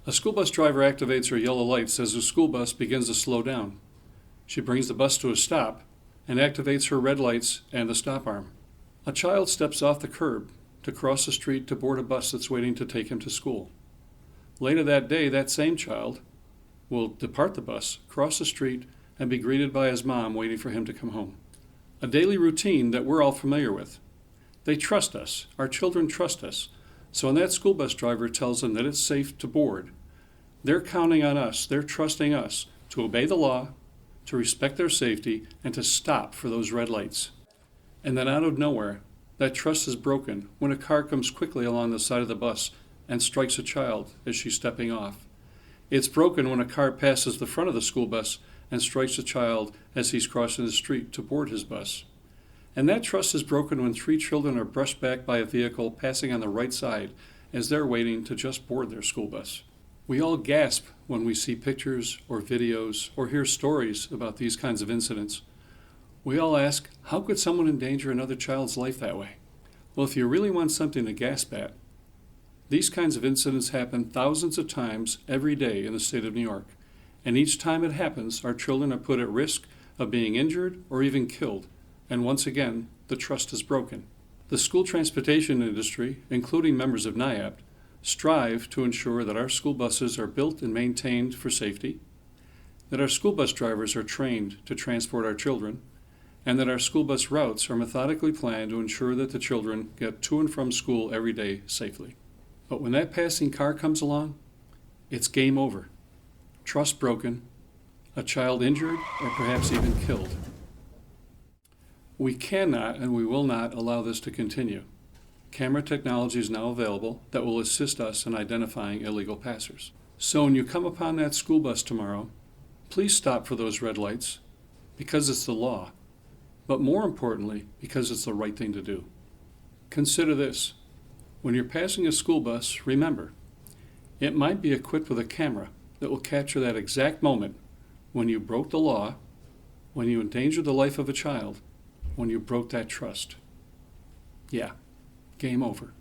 A school bus driver activates her yellow lights as the school bus begins to slow down. She brings the bus to a stop and activates her red lights and the stop arm. A child steps off the curb to cross the street to board a bus that's waiting to take him to school. Later that day, that same child will depart the bus, cross the street, and be greeted by his mom waiting for him to come home. A daily routine that we're all familiar with. They trust us. Our children trust us. So when that school bus driver tells them that it's safe to board, they're counting on us, they're trusting us to obey the law, to respect their safety, and to stop for those red lights. And then out of nowhere, that trust is broken when a car comes quickly along the side of the bus and strikes a child as she's stepping off. It's broken when a car passes the front of the school bus and strikes a child as he's crossing the street to board his bus. And that trust is broken when 3 children are brushed back by a vehicle passing on the right side as they're waiting to just board their school bus. We all gasp when we see pictures or videos or hear stories about these kinds of incidents. We all ask, how could someone endanger another child's life that way? Well, if you really want something to gasp at, these kinds of incidents happen thousands of times every day in the state of New York. And each time it happens, our children are put at risk of being injured or even killed. And once again, the trust is broken. The school transportation industry, including members of NIAPT, strive to ensure that our school buses are built and maintained for safety, that our school bus drivers are trained to transport our children, and that our school bus routes are methodically planned to ensure that the children get to and from school every day safely. But when that passing car comes along, it's game over. Trust broken, a child injured, or perhaps even killed. We cannot and we will not allow this to continue. Camera technology is now available that will assist us in identifying illegal passers. So when you come upon that school bus tomorrow, please stop for those red lights, because it's the law, but more importantly, because it's the right thing to do. Consider this. When you're passing a school bus, remember, it might be equipped with a camera that will capture that exact moment when you broke the law, when you endangered the life of a child, when you broke that trust. Yeah, game over.